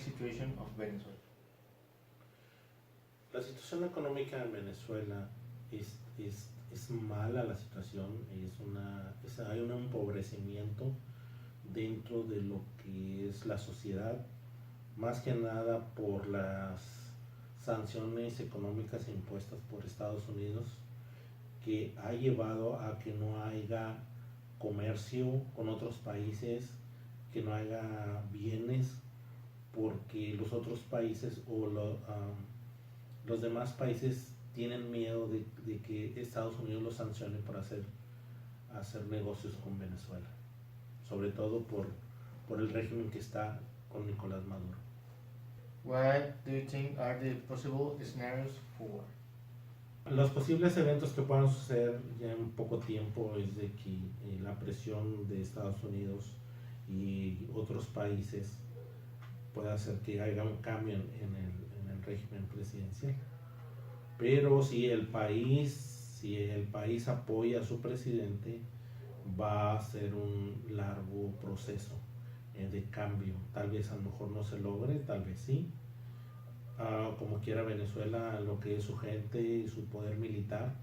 situation of Venezuela? La situación económica en Venezuela es mala la situación, hay un empobrecimiento dentro de lo que es la sociedad, más que nada por las sanciones económicas impuestas por Estados Unidos, que ha llevado a que no haya comercio con otros países, que no haya bienes, porque los otros países los demás países tienen miedo de que Estados Unidos los sancione por hacer negocios con Venezuela, sobre todo por el régimen que está con Nicolás Maduro. What do you think are the possible scenarios for? Los posibles eventos que puedan suceder ya en poco tiempo es de que la presión de Estados Unidos y otros países pueda hacer que haya un cambio en el régimen presidencial. Pero si el país apoya a su presidente, va a ser un largo proceso de cambio. Tal vez a lo mejor no se logre, tal vez sí. Como quiera, Venezuela, lo que es su gente y su poder militar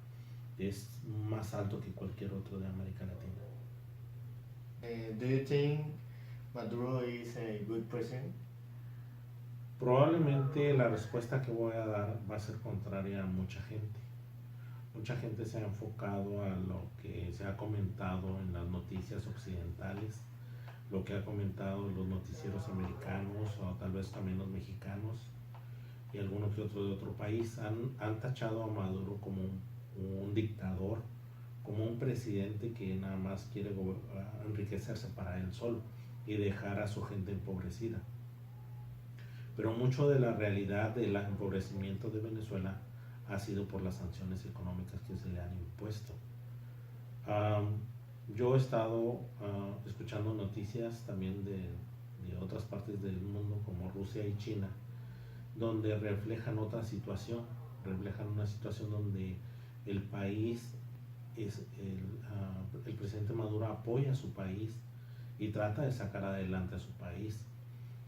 es más alto que cualquier otro de América Latina. Do you think Maduro is a good president? Probablemente la respuesta que voy a dar va a ser contraria a mucha gente. Mucha gente se ha enfocado a lo que se ha comentado en las noticias occidentales, lo que ha comentado los noticieros americanos o tal vez también los mexicanos y algunos que otros de otro país. Han tachado a Maduro como un dictador, como un presidente que nada más quiere enriquecerse para él solo y dejar a su gente empobrecida. Pero mucho de la realidad del empobrecimiento de Venezuela ha sido por las sanciones económicas que se le han impuesto. Yo he estado escuchando noticias también de otras partes del mundo como Rusia y China, donde reflejan otra situación, reflejan una situación donde el país, el presidente Maduro apoya a su país y trata de sacar adelante a su país,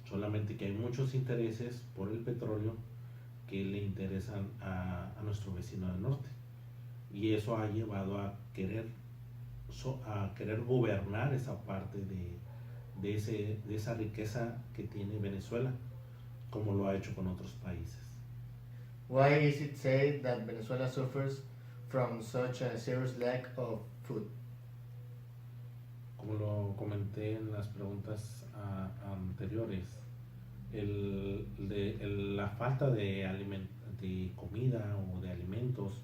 solamente que hay muchos intereses por el petróleo que le interesan a nuestro vecino del norte, y eso ha llevado a querer gobernar esa parte de esa riqueza que tiene Venezuela, como lo ha hecho con otros países. Why is it said that Venezuela suffers from such a serious lack of food? Como lo comenté en las preguntas anteriores, la falta de comida o de alimentos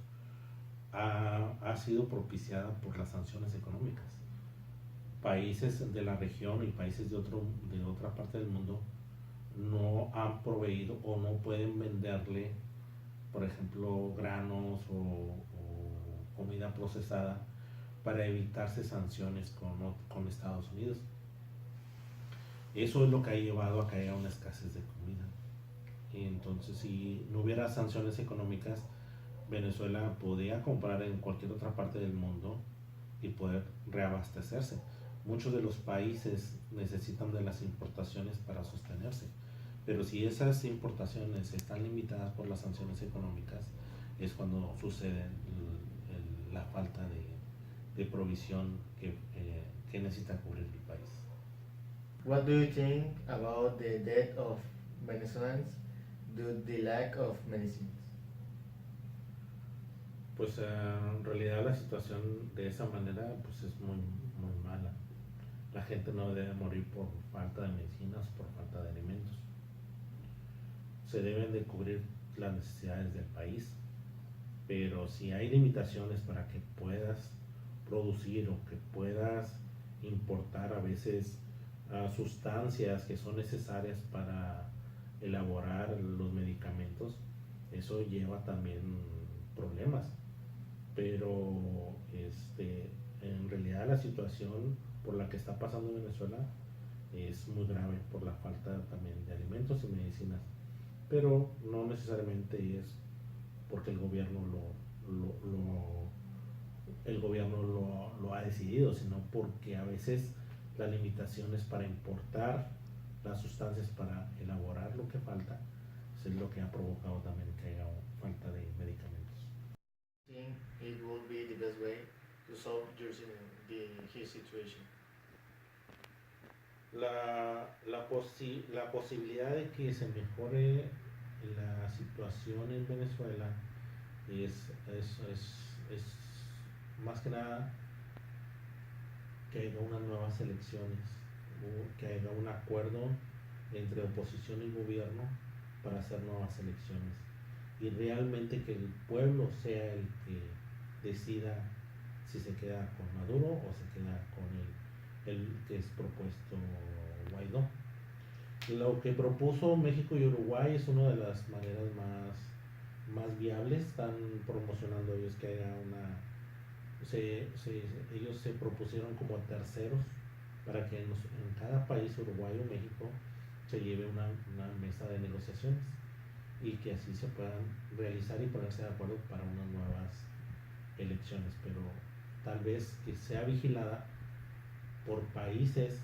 ha sido propiciada por las sanciones económicas. Países de la región y países de otra parte del mundo no han proveído o no pueden venderle, por ejemplo, granos o comida procesada para evitarse sanciones con Estados Unidos. Eso es lo que ha llevado a que haya una escasez de comida. Y entonces, si no hubiera sanciones económicas, Venezuela podía comprar en cualquier otra parte del mundo y poder reabastecerse. Muchos de los países necesitan de las importaciones para sostenerse, pero si esas importaciones están limitadas por las sanciones económicas, es cuando sucede la falta de provisión que necesita cubrir el país. What do you think about the death of Venezuelans due to the lack of medicines? Pues en realidad la situación de esa manera pues es muy, muy mala. La gente no debe morir por falta de medicinas, por falta de alimentos. Se deben de cubrir las necesidades del país, pero si hay limitaciones para que puedas producir o que puedas importar a veces sustancias que son necesarias para elaborar los medicamentos, eso lleva también problemas. Pero en realidad la situación por la que está pasando Venezuela es muy grave por la falta también de alimentos y medicinas, pero no necesariamente es porque el gobierno lo ha decidido, sino porque a veces las limitaciones para importar las sustancias para elaborar lo que falta, es lo que ha provocado también que haya falta de medicamentos. Think it would be the best way to solve his situation. La posibilidad de que se mejore la situación en Venezuela es más que nada que haya unas nuevas elecciones, o que haya un acuerdo entre oposición y gobierno para hacer nuevas elecciones y realmente que el pueblo sea el que decida si se queda con Maduro o se queda con el que es propuesto Guaidó. Lo que propuso México y Uruguay es una de las maneras más viables. Están promocionando ellos que haya ellos se propusieron como terceros para que en cada país, Uruguay o México, se lleve una mesa de negociaciones y que así se puedan realizar y ponerse de acuerdo para unas nuevas elecciones, pero tal vez que sea vigilada por países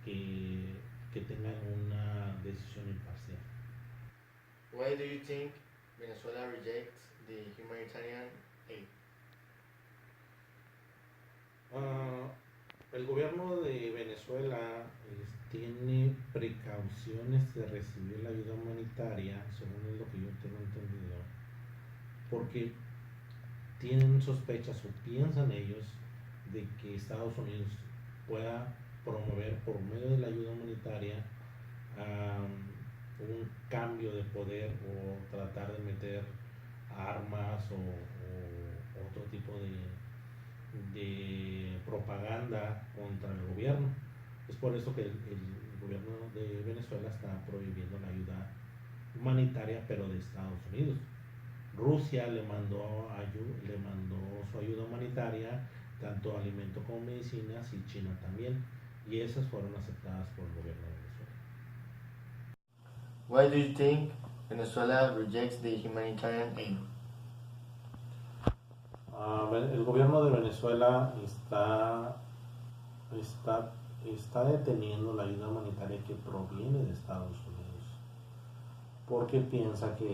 que tengan una decisión imparcial. Why do you think Venezuela rejects the humanitarian aid? El gobierno de Venezuela tiene precauciones de recibir la ayuda humanitaria, según lo que yo tengo entendido, porque tienen sospechas o piensan ellos de que Estados Unidos pueda promover por medio de la ayuda humanitaria un cambio de poder o tratar de meter armas o otro tipo de propaganda contra el gobierno. Es por eso que el gobierno de Venezuela está prohibiendo la ayuda humanitaria, pero de Estados Unidos. Rusia le mandó su ayuda humanitaria, tanto alimento como medicinas, y China también, y esas fueron aceptadas por el gobierno de Venezuela. Why do you think Venezuela rejects the humanitarian aid? El gobierno de Venezuela está deteniendo la ayuda humanitaria que proviene de Estados Unidos, porque piensa que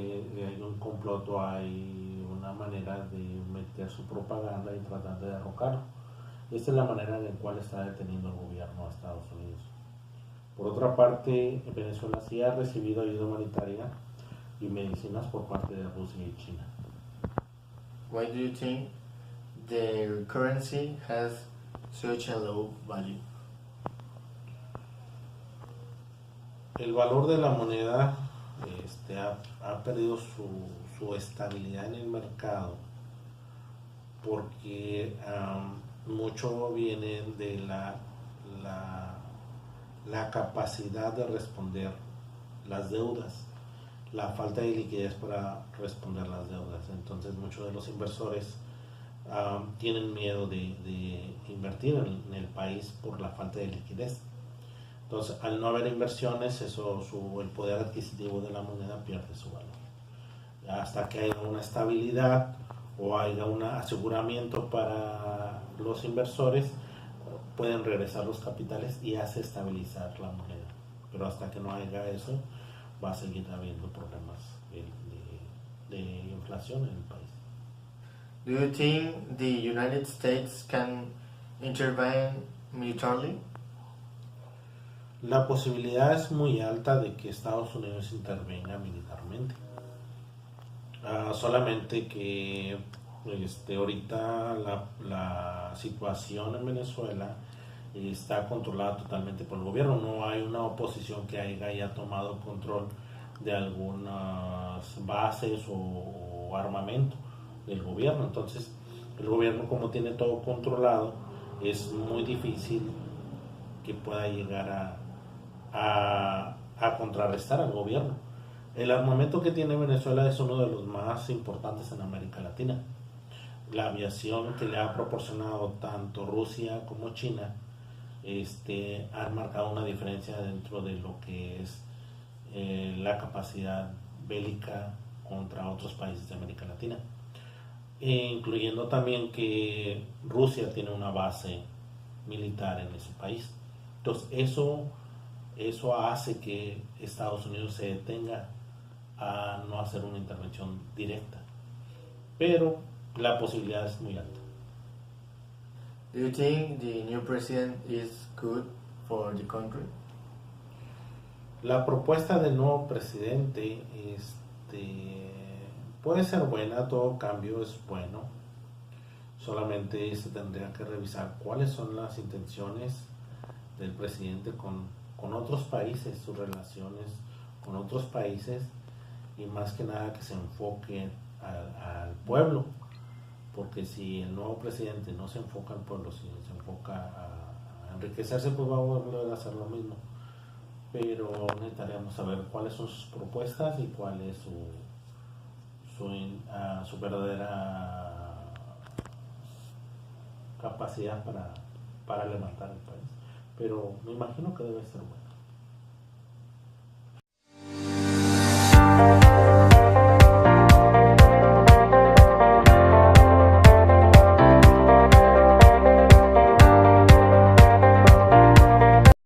hay un complot o hay una manera de meter su propaganda y tratar de derrocarlo. Esta es la manera en la cual está deteniendo el gobierno de Estados Unidos. Por otra parte, Venezuela sí ha recibido ayuda humanitaria y medicinas por parte de Rusia y China. Why do you think their currency has such a low value? El valor de la moneda ha perdido su estabilidad en el mercado porque mucho viene de la capacidad de responder las deudas, la falta de liquidez para responder las deudas. Entonces muchos de los inversores tienen miedo de invertir en el país por la falta de liquidez. Entonces, al no haber inversiones, el poder adquisitivo de la moneda pierde su valor. Hasta que haya una estabilidad o haya un aseguramiento para los inversores, pueden regresar los capitales y hace estabilizar la moneda. Pero hasta que no haya eso, va a seguir habiendo problemas de inflación en el país. Do you think the United States can intervene militarily? La posibilidad es muy alta de que Estados Unidos intervenga militarmente. Solamente que ahorita la situación en Venezuela está controlada totalmente por el gobierno. No hay una oposición que haya tomado control de algunas bases o armamento del gobierno. Entonces, el gobierno, como tiene todo controlado, es muy difícil que pueda llegar a contrarrestar al gobierno. El armamento que tiene Venezuela es uno de los más importantes en América Latina. La aviación que le ha proporcionado tanto Rusia como China han marcado una diferencia dentro de lo que es la capacidad bélica contra otros países de América Latina, incluyendo también que Rusia tiene una base militar en ese país. Entonces eso hace que Estados Unidos se detenga a no hacer una intervención directa, pero la posibilidad es muy alta. Do you think the new president is good for the country? La propuesta del nuevo presidente puede ser buena, todo cambio es bueno, solamente se tendría que revisar cuáles son las intenciones del presidente con otros países, sus relaciones con otros países, y más que nada que se enfoque al pueblo, porque si el nuevo presidente no se enfoca al pueblo, si se enfoca a enriquecerse, pues va a volver a hacer lo mismo. Pero necesitaríamos saber cuáles son sus propuestas y cuál es su verdadera capacidad para levantar el país. Pero me imagino que debe ser bueno.